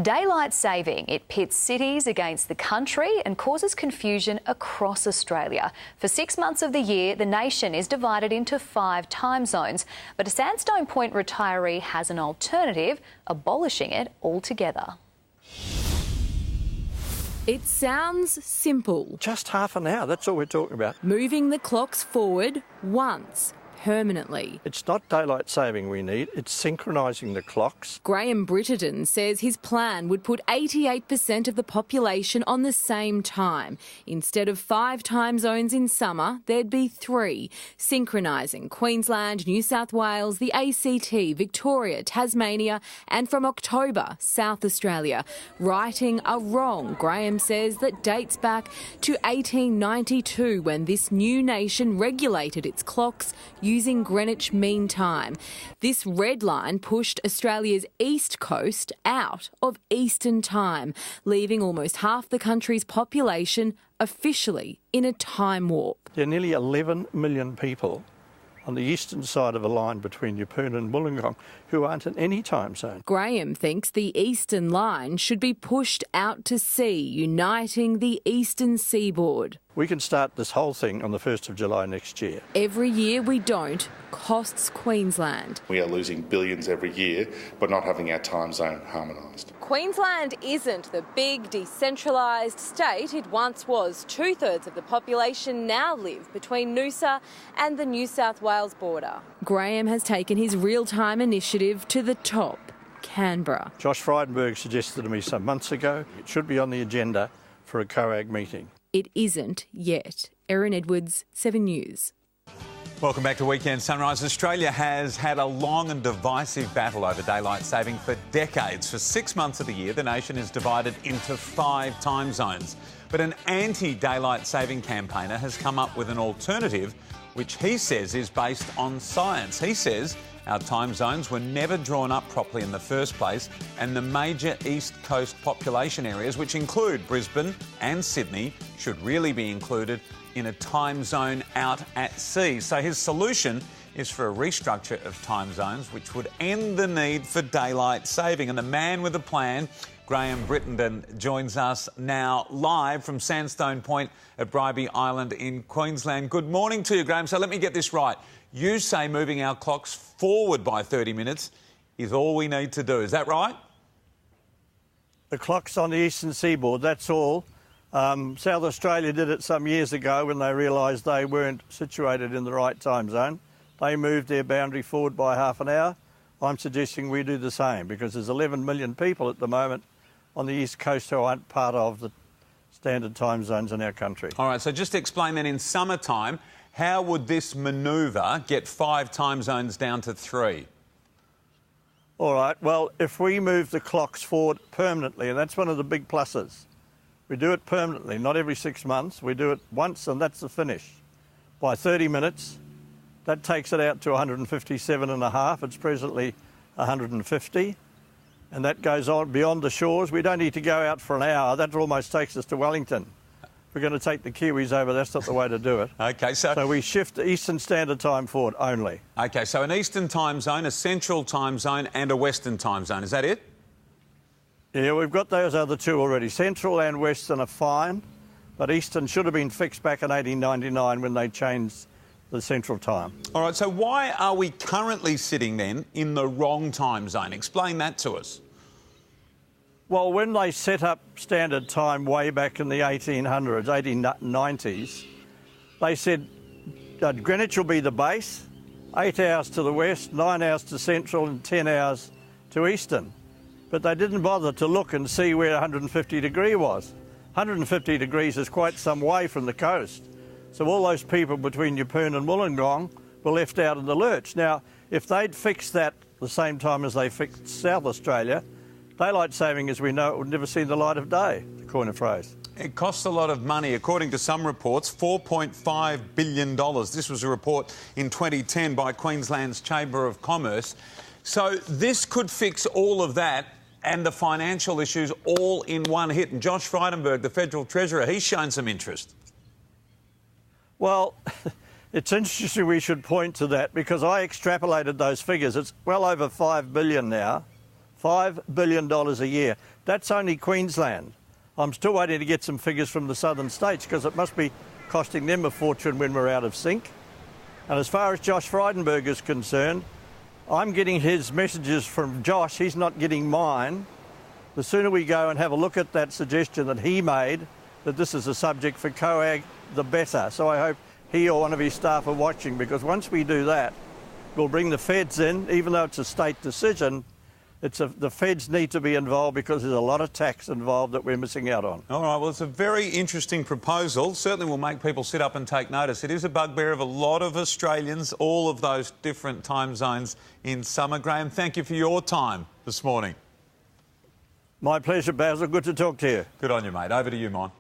Daylight saving. It pits cities against the country and causes confusion across Australia. For 6 months of the year, the nation is divided into 5 time zones. But a Sandstone Point retiree has an alternative, abolishing it altogether. It sounds simple. Just half an hour, that's all we're talking about. Moving the clocks forward once, permanently. It's not daylight saving we need, it's synchronising the clocks. Graeme Brittenden says his plan would put 88% of the population on the same time. Instead of 5 time zones in summer, there'd be 3, synchronising Queensland, New South Wales, the ACT, Victoria, Tasmania and from October, South Australia. Righting a wrong, Graeme says, that dates back to 1892 when this new nation regulated its clocks using Greenwich Mean Time. This red line pushed Australia's east coast out of Eastern Time, leaving almost half the country's population officially in a time warp. There are nearly 11 million people on the eastern side of a line between Yeppoon and Wollongong who aren't in any time zone. Graeme thinks the eastern line should be pushed out to sea, uniting the eastern seaboard. We can start this whole thing on the 1st of July next year. Every year we don't costs Queensland. We are losing billions every year by not having our time zone harmonised. Queensland isn't the big decentralised state it once was. 2/3 of the population now live between Noosa and the New South Wales border. Graeme has taken his real-time initiative to the top, Canberra. Josh Frydenberg suggested to me some months ago it should be on the agenda for a COAG meeting. It isn't yet. Erin Edwards, 7 News. Welcome back to Weekend Sunrise. Australia has had a long and divisive battle over daylight saving for decades. For 6 months of the year, the nation is divided into 5 time zones. But an anti-daylight saving campaigner has come up with an alternative which he says is based on science. He says our time zones were never drawn up properly in the first place, and the major East Coast population areas, which include Brisbane and Sydney, should really be included in a time zone out at sea. So his solution is for a restructure of time zones, which would end the need for daylight saving. And the man with a plan, Graeme Brittenden, joins us now live from Sandstone Point at Bribie Island in Queensland. Good morning to you, Graeme. So let me get this right. You say moving our clocks forward by 30 minutes is all we need to do. Is that right? The clocks on the eastern seaboard, that's all. South Australia did it some years ago when they realised they weren't situated in the right time zone. They moved their boundary forward by half an hour. I'm suggesting we do the same because there's 11 million people at the moment on the east coast who aren't part of the standard time zones in our country. All right, so just explain then, in summertime, how would this manoeuvre get 5 time zones down to 3? All right, well, if we move the clocks forward permanently, and that's one of the big pluses, we do it permanently, not every 6 months. We do it once and that's the finish. By 30 minutes, that takes it out to 157.5. It's presently 150. And that goes on beyond the shores. We don't need to go out for an hour. That almost takes us to Wellington. We're going to take the Kiwis over. That's not the way to do it. OK, so we shift the Eastern Standard Time forward only. OK, so an Eastern time zone, a Central time zone and a Western time zone. Is that it? Yeah, we've got those other 2 already. Central and Western are fine, but Eastern should have been fixed back in 1899 when they changed the Central Time. All right, so why are we currently sitting then in the wrong time zone? Explain that to us. Well, when they set up Standard Time way back in the 1800s, 1890s, they said Greenwich will be the base, 8 hours to the west, 9 hours to Central and 10 hours to Eastern. But they didn't bother to look and see where 150 degree was. 150 degrees is quite some way from the coast. So all those people between Yeppoon and Wollongong were left out in the lurch. Now, if they'd fixed that the same time as they fixed South Australia, daylight saving as we know it would never see the light of day, to coin a phrase. It costs a lot of money. According to some reports, $4.5 billion. This was a report in 2010 by Queensland's Chamber of Commerce. So this could fix all of that and the financial issues all in one hit. And Josh Frydenberg, the Federal Treasurer, he's shown some interest. Well, it's interesting we should point to that because I extrapolated those figures. It's well over $5 billion now, $5 billion a year. That's only Queensland. I'm still waiting to get some figures from the southern states because it must be costing them a fortune when we're out of sync. And as far as Josh Frydenberg is concerned, I'm getting his messages from Josh. He's not getting mine. The sooner we go and have a look at that suggestion that he made, that this is a subject for COAG, the better. So I hope he or one of his staff are watching, because once we do that, we'll bring the feds in. Even though it's a state decision, the feds need to be involved because there's a lot of tax involved that we're missing out on. All right, well, it's a very interesting proposal. Certainly will make people sit up and take notice. It is a bugbear of a lot of Australians, all of those different time zones in summer. Graeme, thank you for your time this morning. My pleasure, Basil. Good to talk to you. Good on you, mate. Over to you, Mon.